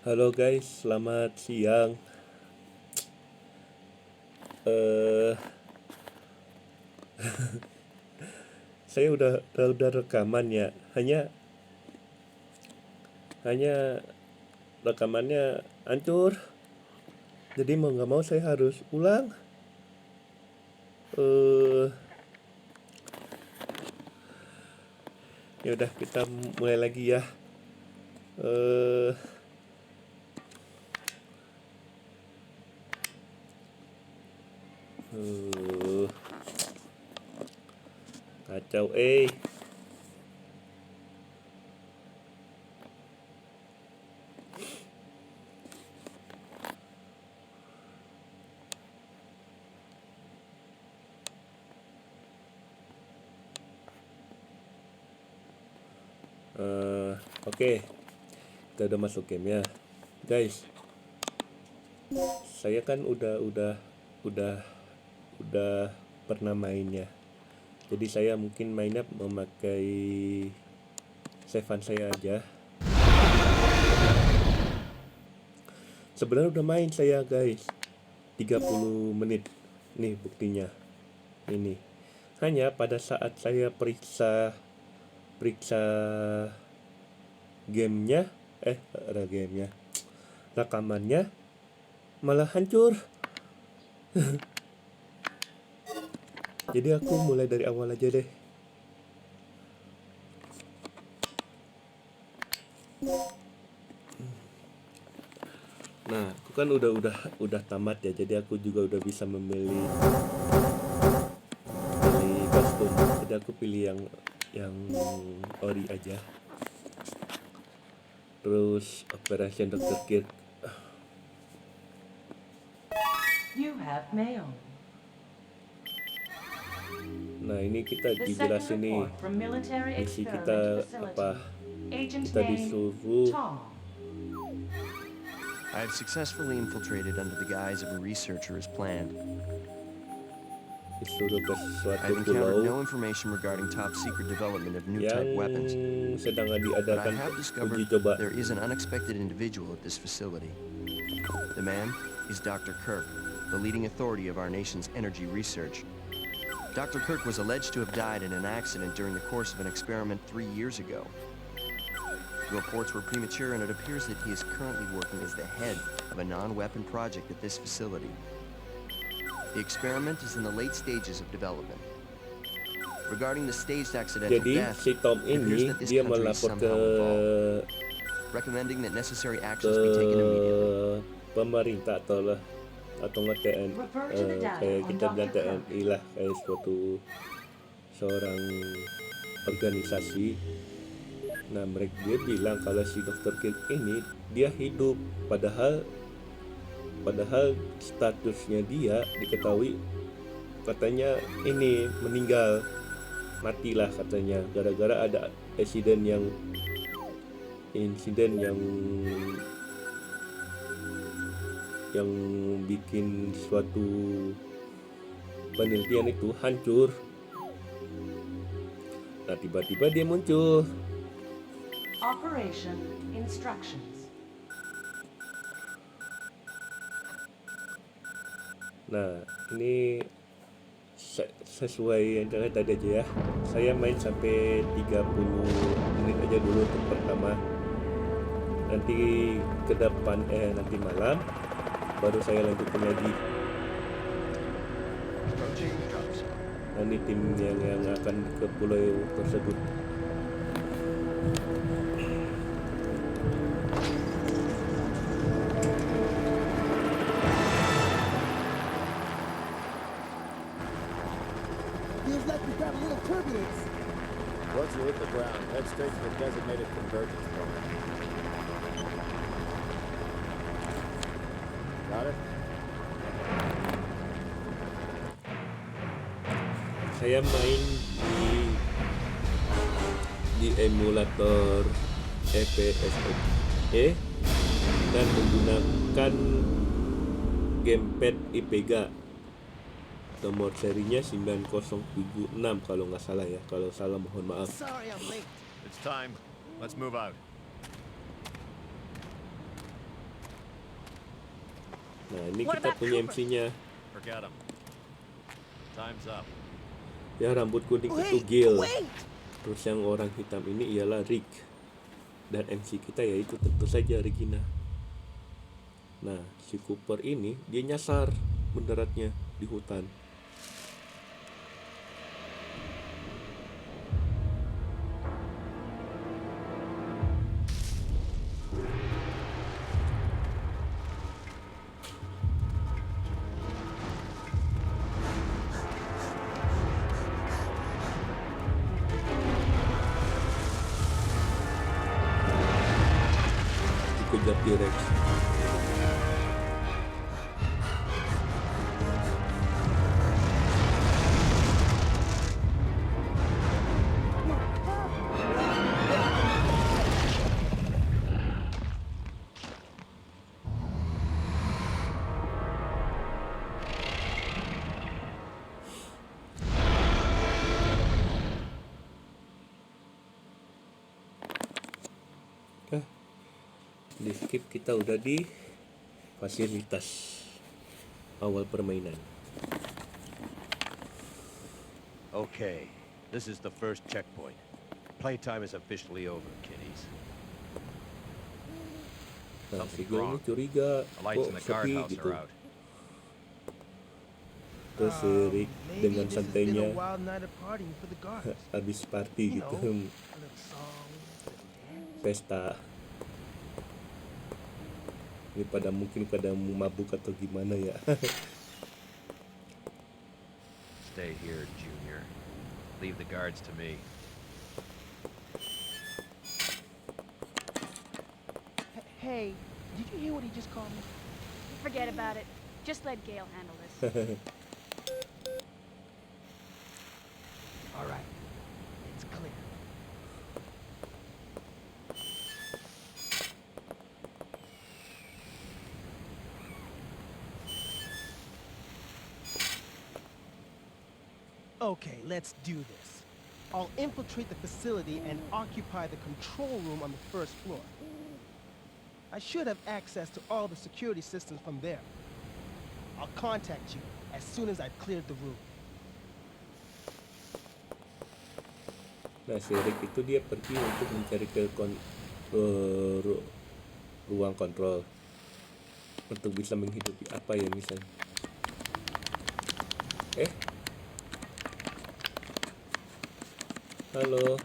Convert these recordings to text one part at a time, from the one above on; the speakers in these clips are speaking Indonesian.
Halo guys, selamat siang. Eh, saya udah rekaman ya. Hanya rekamannya hancur. Jadi mau nggak mau saya harus ulang. Eh, Ya udah kita mulai lagi ya. Eh, eh, Kacau. Oke, kita udah masuk game ya, guys. Saya kan udah pernah main ya. Jadi saya mungkin mainnya memakai savean saya aja. Sebenarnya udah main saya guys 30 menit. Nih buktinya. Ini. Hanya pada saat saya periksa gamenya, ada gamenya, rekamannya malah hancur. Jadi aku mulai dari awal aja deh. Nah, aku kan udah tamat ya, jadi aku juga udah bisa memilih kostum. Jadi aku pilih yang ori aja. Terus Operation Dr. Kirk. You have mail. Nah, ini kita The second dijelasin nih report from military misi experiment kita apa. facility. Agent Kita name disuruh Tom. I have successfully infiltrated under the guise of a researcher as planned. ke suatu I've encountered no pulau information regarding top secret development of new yang type weapons, sedang but I diadakan have uji discovered coba. there is an unexpected individual at this facility. The man is Dr. Kirk, the leading authority of our nation's energy research. Dr. Kirk was alleged to have died in an accident during the course of an experiment 3 years ago. Reports were premature, and it appears that he is currently working as the head of a non-weapon project at this facility. The experiment is in the late stages of development. Regarding the staged accidental Jadi death, si Tom it appears ini that this dia country is melapor ke somehow involved, recommending that necessary actions be taken immediately. pemerintah atau nggak Refer to the data kayak on kita bilang Dr. Kirk. TNI lah, kayak suatu seorang organisasi. Nah, dia bilang kalau si Dr. Kirk ini dia hidup, padahal statusnya dia diketahui katanya ini meninggal, matilah katanya gara-gara ada insiden yang bikin suatu penelitian itu hancur. Nah, tiba-tiba dia muncul. Operation instructions. Nah, ini sesuai yang tadi aja ya. Saya main sampai 30 menit aja dulu untuk pertama. Nanti ke depan nanti malam baru saya lanjutin lagi. Nah, ini tim yang akan ke pulau tersebut. Feels like we've got a little turbulence. Once you hit the ground, head straight to the designated convergence point. Got it? Saya main di emulator EPSOE dan menggunakan gamepad IPEGA. Nomor serinya 9076 kalau nggak salah ya. Kalau salah mohon maaf. It's time. Let's move out. Nah, ini What kita about punya Cooper? MC-nya. Forget him. Time's up. Ya, rambut kuning itu Gil. Terus yang orang hitam ini ialah Rick. Dan MC kita yaitu tentu saja Regina. Nah, si Cooper ini dia nyasar mendaratnya di hutan. Dikejar T-Rex. Di skip kita udah di fasilitas awal permainan. Okay, this is the first checkpoint. Playtime is officially over, kiddies. Nah, si Something's Gil ini wrong. curiga The lights kok in the sepi guardhouse gitu. are out. Terus si Rick dengan santainya wild night of partying for the guards. habis party gitu, A little song, pesta. Ini mungkin pada mabuk atau gimana ya. Stay here, Junior. Leave the guards to me. Hey, did you hear what he just called me? Forget about it. Just let Gale handle this. All right, it's clear. Okay, let's do this. I'll infiltrate the facility and occupy the control room on the first floor. I should have access to all the security systems from there. I'll contact you as soon as I've cleared the room. Nah, si Rick itu dia pergi untuk mencari ke ruang kontrol untuk bisa menghidupi apa ya misalnya. Halo.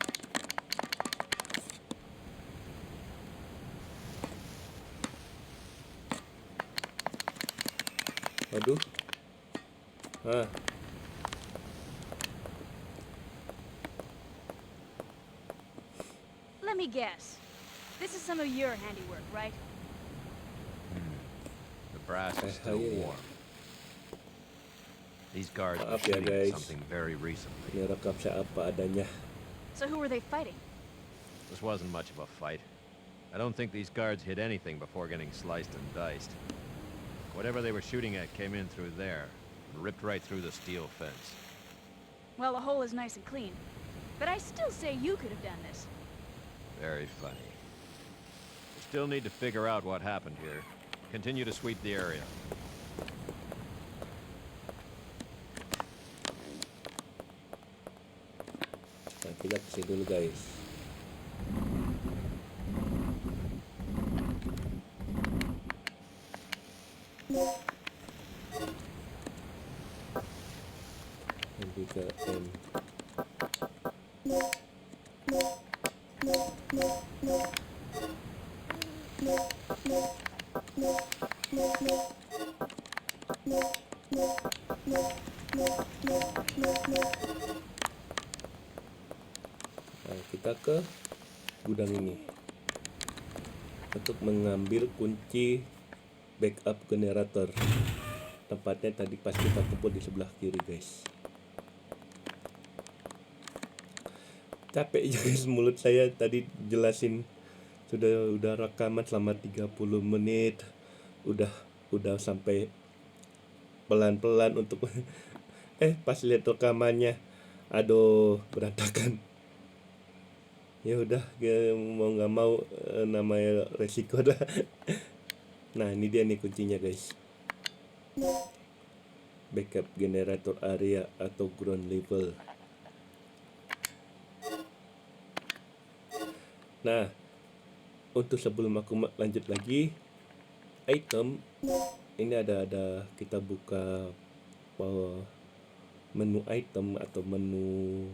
Waduh. Let me guess. This is some of your handiwork, right? The brass is still yeah. warm. These guards were Maaf ya, shooting at guys. something very recently. Ini rekam saya apa adanya. So who were they fighting? This wasn't much of a fight. I don't think these guards hit anything before getting sliced and diced. Whatever they were shooting at came in through there and ripped right through the steel fence. Well, the hole is nice and clean. But I still say you could have done this. Very funny. We still need to figure out what happened here. Continue to sweep the area. Nah, kita kesini dulu guys. Nanti ke M. Nah, kita ke gudang ini untuk mengambil kunci backup generator. Tempatnya tadi pas kita kumpul di sebelah kiri guys. Capek juga guys, mulut saya tadi jelasin udah rekaman selama 30 menit. Udah sampai pelan-pelan untuk pas lihat rekamannya, aduh berantakan. Ya udah, mau nggak mau namanya resiko dah. Nah, ini dia nih kuncinya guys. backup generator area atau ground level. Nah, untuk sebelum aku lanjut lagi, item ini ada kita buka menu item atau menu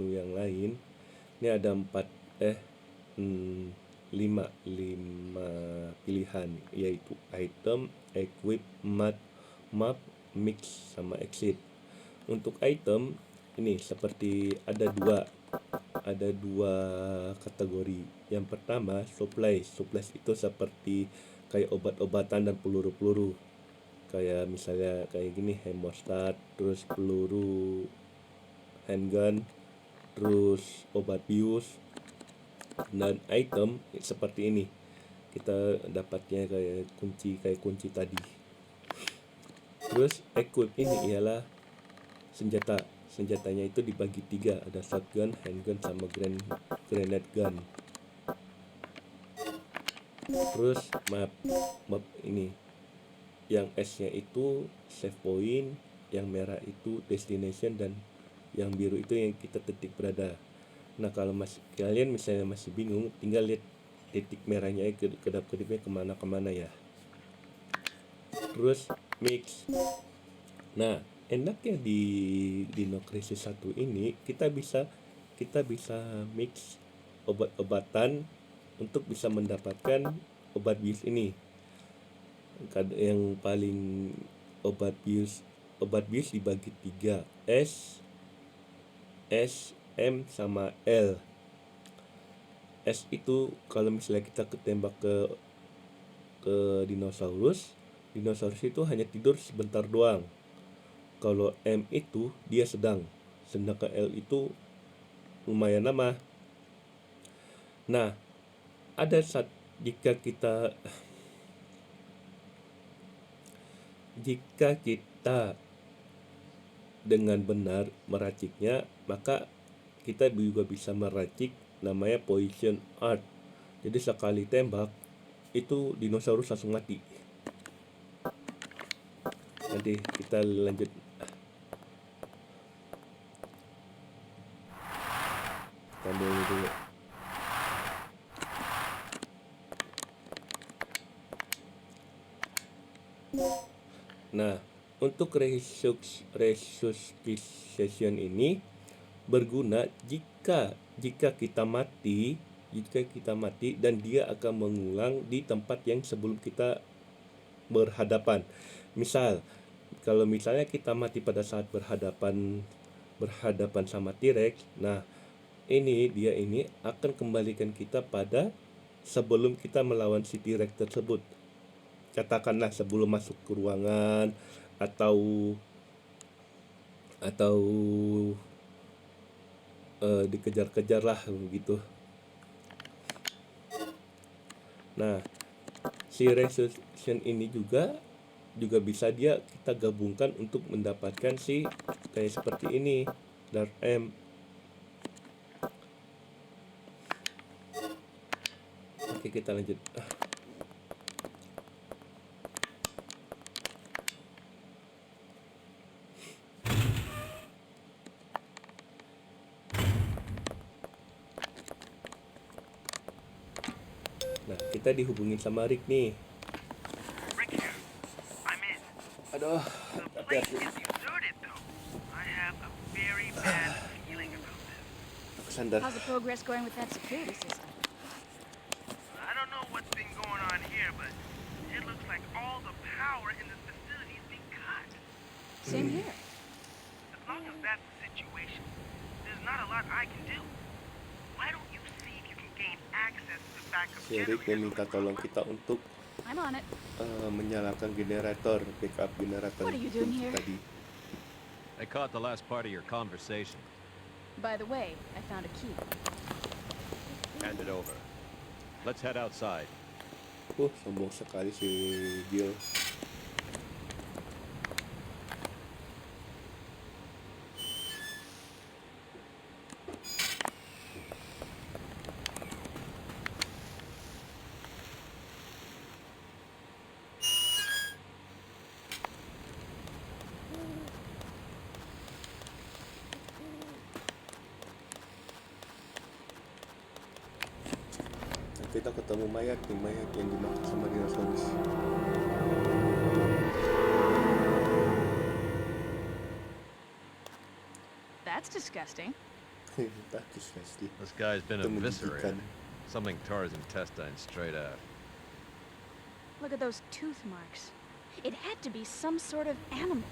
yang lain. Ini ada 5 pilihan, yaitu item, equip, map, mix, sama exit. Untuk item ini seperti ada dua kategori. Yang pertama supplies itu seperti kayak obat-obatan dan peluru-peluru, kayak misalnya kayak gini, hemostat, terus peluru handgun, terus obat bius. Dan item seperti ini, kita dapatnya kayak kunci tadi. Terus equip ini ialah senjatanya itu dibagi 3, ada shotgun, handgun, sama grenade gun. Terus map ini, yang S nya itu save point, yang merah itu destination, dan yang biru itu yang kita titik berada. Nah, kalau kalian misalnya masih bingung, tinggal lihat titik merahnya, kedap-kedipnya kemana ya. Terus mix. Nah, enaknya di Dino Crisis 1 ini kita bisa mix obat-obatan untuk bisa mendapatkan obat bius ini. Yang paling obat bius dibagi 3, S, M, sama L. S itu kalau misalnya kita ketembak ke dinosaurus itu hanya tidur sebentar doang. Kalau M itu dia sedang, sedangkan L itu lumayan lama. Nah, ada saat jika kita dengan benar meraciknya, maka kita juga bisa meracik namanya poison art. Jadi sekali tembak itu dinosaurus langsung mati. Nanti kita lanjut. Tambah dulu. Nah, untuk resuscitation ini berguna jika kita mati dan dia akan mengulang di tempat yang sebelum kita berhadapan. Misal, kalau misalnya kita mati pada saat berhadapan sama T-Rex, nah dia akan kembalikan kita pada sebelum kita melawan si T-Rex tersebut. Katakanlah sebelum masuk ke ruangan atau dikejar-kejar lah begitu. Nah, si resuscitation ini juga bisa kita gabungkan untuk mendapatkan si kayak seperti ini, Dark M. Oke, kita lanjut. Nah, kita dihubungin sama Rick nih. Rick here. I'm in. Aduh, The place is deserted, though. I have a very bad feeling about this. aku sandar. How's the progress going with that security system? I don't know what's been going on here, but it looks like all the power in this facility is being cut. Same here. As long as that's the situation, there's not a lot I can do. Why don't you see if you can gain access to backup Si Rick yang minta tolong kita untuk I'm on it. menyalakan generator, backup generator What are you doing here? tadi. I caught the last part of your conversation. By the way, I found a key. Hand it over. Let's head outside. Sombong sekali si Jill. kita ketemu mayat yang dimakan sama dinosaurus. That's disgusting. Bagus pasti. This guy's been Itu eviscerated. menjijikan. Something tore his intestines straight out. Look at those tooth marks. It had to be some sort of animal.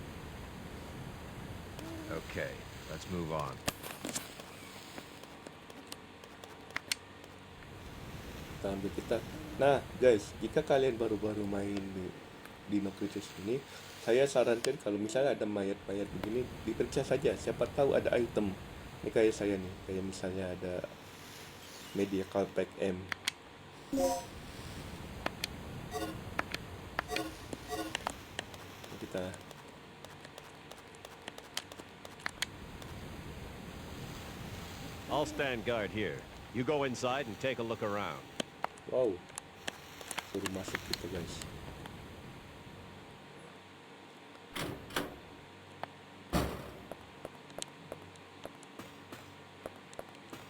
Okay, let's move on. Kita ambil kita. Nah guys, jika kalian baru-baru main di Dino Crisis ini, saya sarankan kalau misalnya ada mayat-mayat begini, diperiksa saja. Siapa tahu ada item. Ini kayak saya nih, kayak misalnya ada Medical Pack M. Kita I'll stand guard here. You go inside and take a look around. wow, suruh masuk kita guys.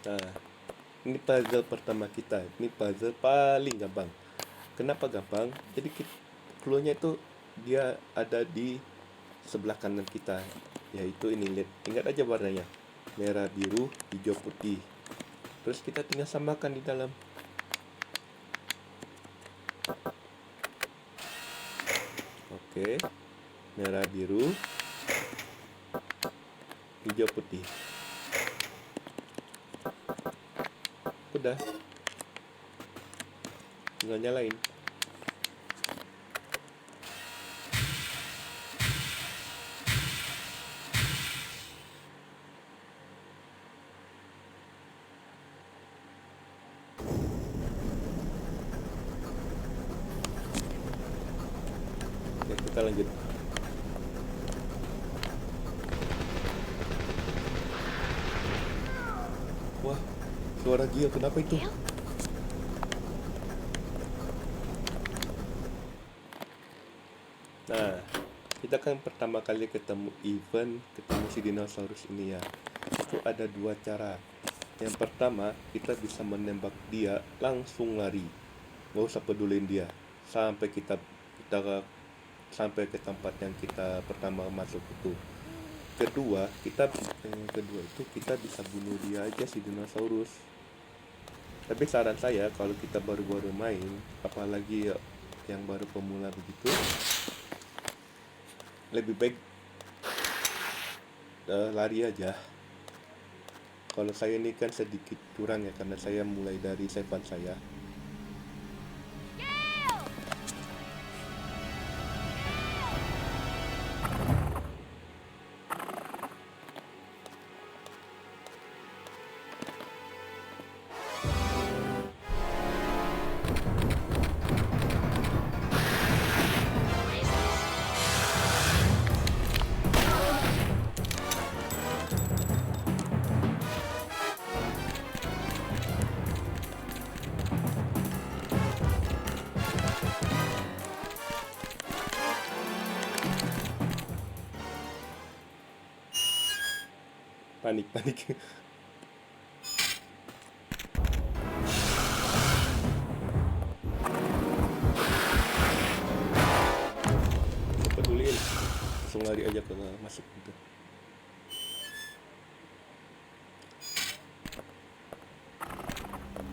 Nah, ini puzzle pertama kita. Ini puzzle paling gampang. Kenapa gampang? Jadi clue-nya itu dia ada di sebelah kanan kita, yaitu ini, lihat, ingat aja warnanya, merah, biru, hijau, putih. Terus kita tinggal samakan di dalam. Oke, merah, biru, hijau, putih. Udah, tinggal nyalain. Oke, kita lanjut. Wah, suara Gil, kenapa itu? Gale? Nah, kita kan pertama kali ketemu si dinosaurus ini ya. Itu ada dua cara. Yang pertama, kita bisa menembak dia langsung lari, nggak usah pedulin dia sampai kita sampai ke tempat yang kita pertama masuk itu. Kedua itu kita bisa bunuh dia aja si dinosaurus. Tapi saran saya kalau kita baru-baru main, apalagi yang baru pemula begitu, lebih baik lari aja. Kalau saya ini kan sedikit kurang ya, karena saya mulai dari sepan saya. Panik. Peduliin, langsung lari aja ke masuk gitu.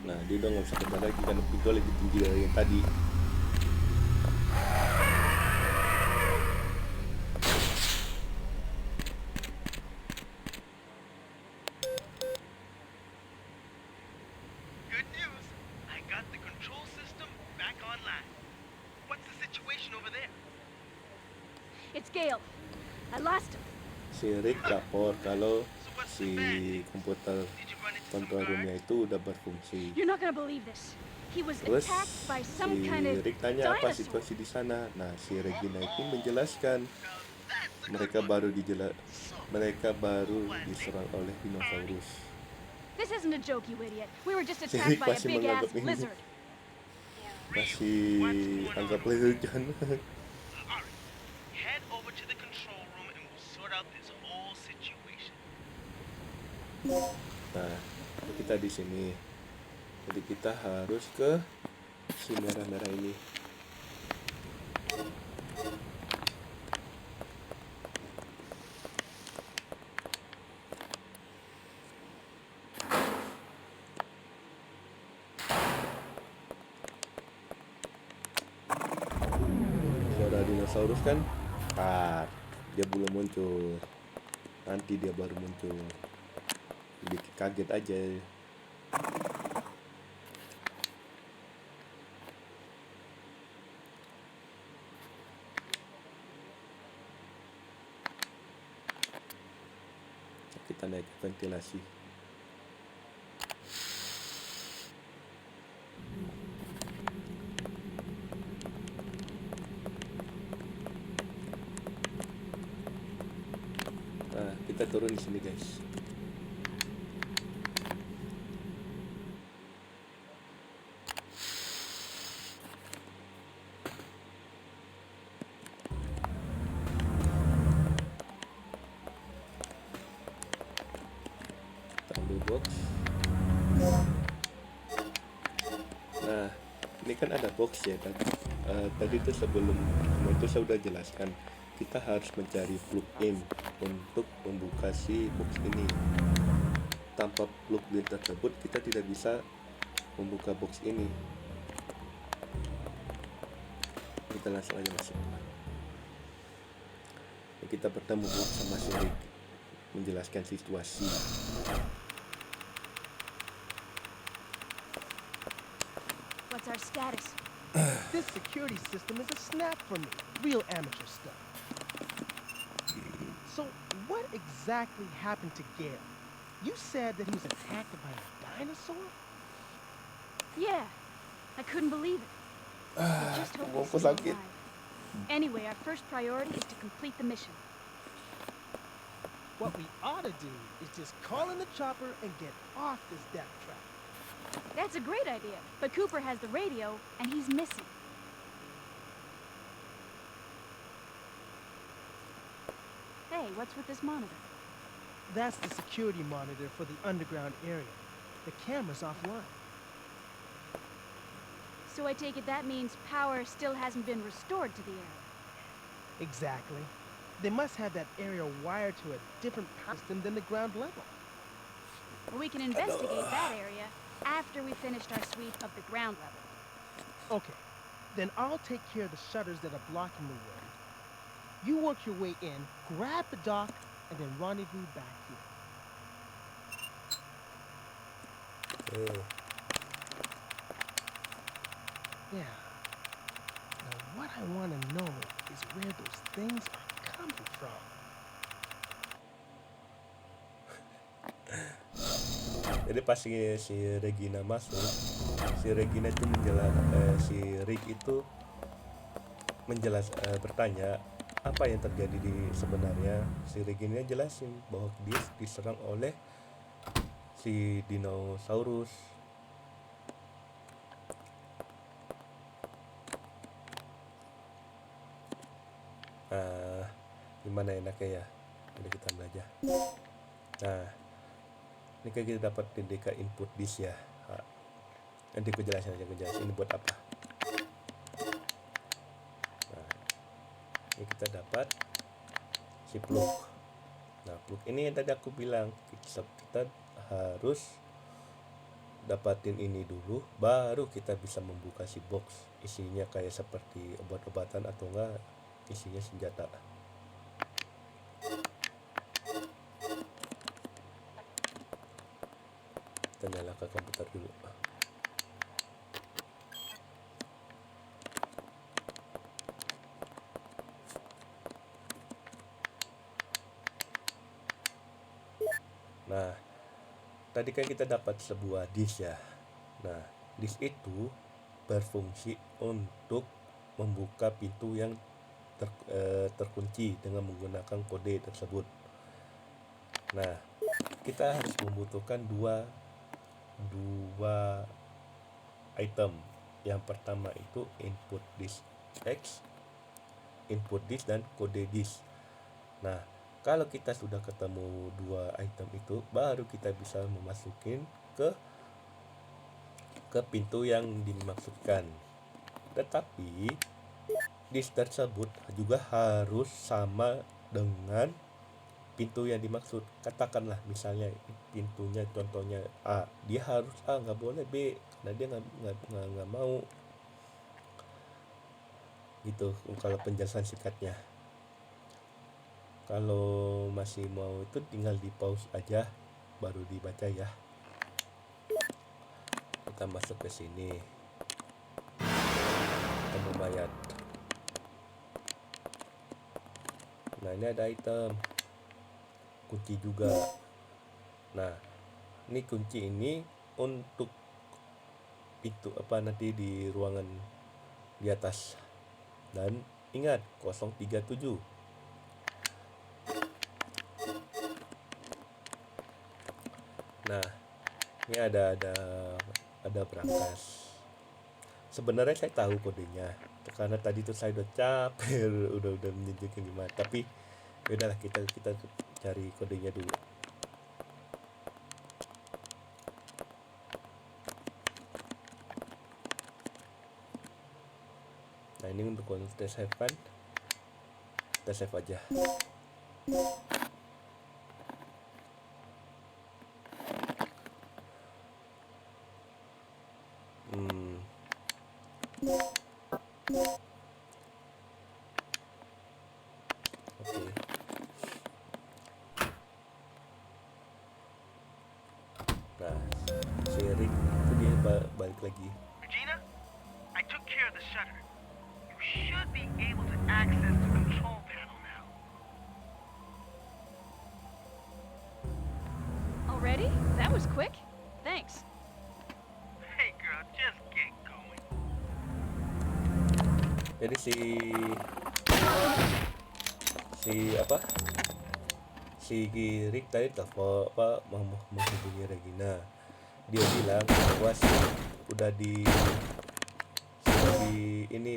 Nah, dia udah nggak usah kejar lagi karena pintu lebih tinggi dari yang tadi. Good news. I got the control system back online. What's the situation over there? It's Gale. I lost him. Si Rick lapor kalau So what's si the bad? komputer Did you run into some control roomnya guards? itu udah berfungsi. You're not gonna believe this. He was Terus attacked by some si kind of Rick tanya apa dinosaur. situasi di sana. Nah, si Regina itu menjelaskan Now that's a mereka good one. mereka baru diserang oleh dinosaurus. This isn't a joke, you idiot. We were just Si attacked Rick by a masih big ass menganggap ini lizard. masih What's going anggap on? lelucon. Alright. Head over to the control room and we'll sort out this whole situation. Nah, kita di sini. Jadi kita harus ke si merah-merah ini. Suara dinosaurus kan, dia belum muncul. Nanti dia baru muncul. Bikin kaget aja. Kita naik ke ventilasi. Nah, kita turun di sini, guys. Kita ambil box. Nah, ini kan ada box ya kan. Tadi itu sebelum itu saya udah jelaskan, kita harus mencari plug-in untuk membuka si box ini. Tanpa plug-in tersebut kita tidak bisa membuka box ini. Kita langsung aja masuk. Kita bertemu sama si Rick menjelaskan situasi. What's our status? This security system is a snap for me. Real amateur stuff. So, what exactly happened to Gale? You said that he was attacked by a dinosaur? Yeah, I couldn't believe it. I just hope Mau he's aku still sakit. alive. Anyway, our first priority is to complete the mission. What we ought to do is just call in the chopper and get off this death trap. That's a great idea, but Cooper has the radio, and he's missing. Hey, what's with this monitor? That's the security monitor for the underground area. The camera's offline. So I take it that means power still hasn't been restored to the area. Exactly. They must have that area wired to a different power system than the ground level. Well, we can investigate that area after we finished our sweep of the ground level. Okay, then I'll take care of the shutters that are blocking the way. You work your way in, grab the dock, and then rendezvous back here. Oh. Yeah. Now what I want to know is where those things are coming from. Jadi pas si Regina masuk, si Regina itu si Rick itu bertanya apa yang terjadi di sebenarnya. Si Regina jelasin bahwa dia diserang oleh si dinosaurus. Gimana enaknya ya? Udah kita belajar. Nah, ini kan kita dapat DDK input disk ya. Nanti aku jelasin ini buat apa. Nah, ini kita dapat si plug. Nah, plug ini yang tadi aku bilang kita harus dapatin ini dulu, baru kita bisa membuka si box. Isinya kayak seperti obat-obatan atau enggak isinya senjata. Kita nyalakan komputer dulu. Nah, tadi kan kita dapat sebuah disk ya. Nah, disk itu berfungsi untuk membuka pintu yang terkunci dengan menggunakan kode tersebut. Nah, kita harus membutuhkan dua item. Yang pertama itu input disk X, input disk dan kode disk. Nah, kalau kita sudah ketemu dua item itu, baru kita bisa memasukin ke ke pintu yang dimaksudkan. Tetapi disk tersebut juga harus sama dengan pintu yang dimaksud. Katakanlah misalnya pintunya contohnya A, dia harus A, nggak boleh B, karena dia nggak mau. Gitu kalau penjelasan singkatnya. Kalau masih mau itu tinggal di pause aja baru dibaca ya. Kita masuk ke sini. Temu mayat. Nah, ini ada item. Kunci juga. Nah, ini kunci ini untuk pintu apa nanti di ruangan di atas. Dan ingat 037. Nah, ini ada berangkas. Sebenarnya saya tahu kodenya karena tadi tuh saya udah capek udah menunjukin gimana, tapi udahlah kita cari kodenya dulu. Nah, ini untuk kita save kan, kita save aja. Oke. Nah, si Rick itu dia balik lagi. Regina, I took care of the shutter. You should be able to access the control panel now. Already? That was quick. Thanks. Hey girl, just get going. Jadi si Rick tadi telepon menghubungi Regina. Dia bilang bahwa udah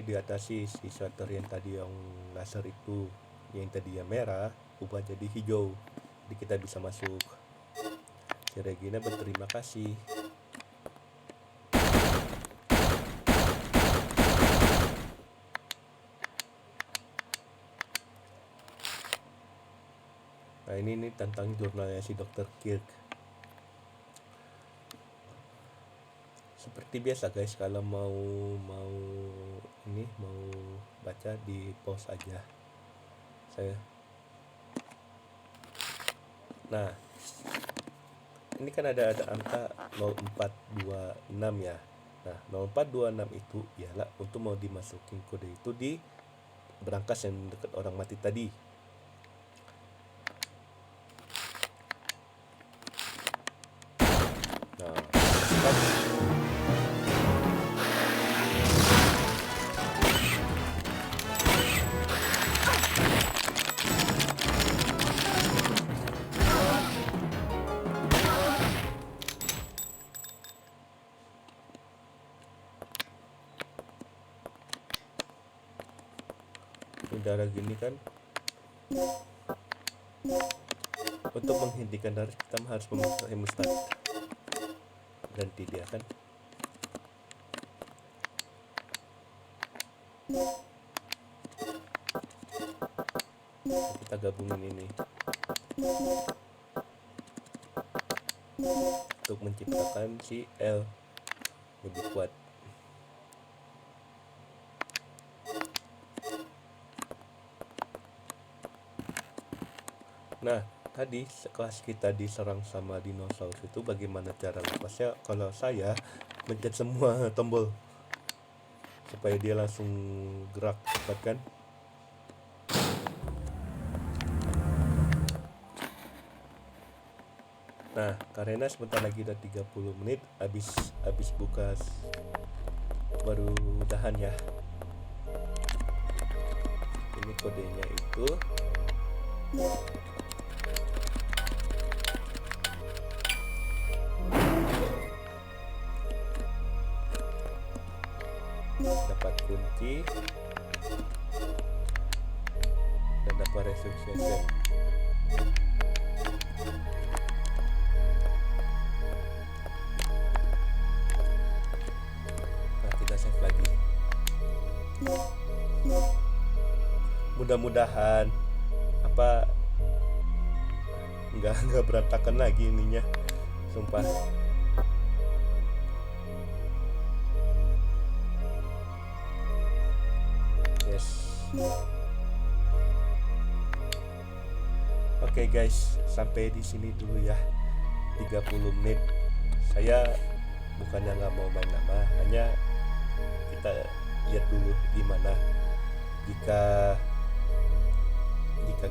diatasi si shutter yang tadi yang laser itu, yang tadi yang merah ubah jadi hijau, jadi kita bisa masuk. Si Regina berterima kasih. Nah, ini tentang jurnalnya si Dr. Kirk. Seperti biasa guys, kalau mau baca di pause aja. Nah, ini kan ada angka 0426 ya. Nah, 0426 itu ialah untuk mau dimasukin kode itu di berangkas yang dekat orang mati tadi. Darah gini kan, untuk menghentikan darah kita harus memasang hemostat, ganti dia kan. Kita gabungin ini untuk menciptakan si L lebih kuat. Nah, tadi sekelas kita diserang sama dinosaurus itu bagaimana cara lepasnya? Kalau saya mencet semua tombol supaya dia langsung gerak cepat kan. Nah, karena sebentar lagi udah 30 menit habis buka baru udahan ya. Ini kodenya itu dapat kunci dan dapat resuscitation. Mudah-mudahan apa nggak berantakan lagi ininya, sumpah. Yes. Oke guys, sampai di sini dulu ya. 30 menit. Saya bukannya nggak mau main lama, hanya kita lihat dulu gimana jika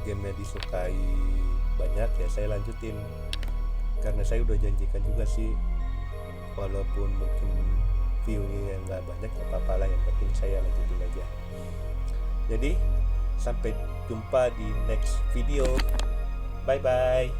gamenya disukai banyak ya saya lanjutin, karena saya udah janjikan juga sih, walaupun mungkin view-nya yang nggak banyak ya apa-apa lah, yang penting saya lanjutin aja. Jadi sampai jumpa di next video, bye bye.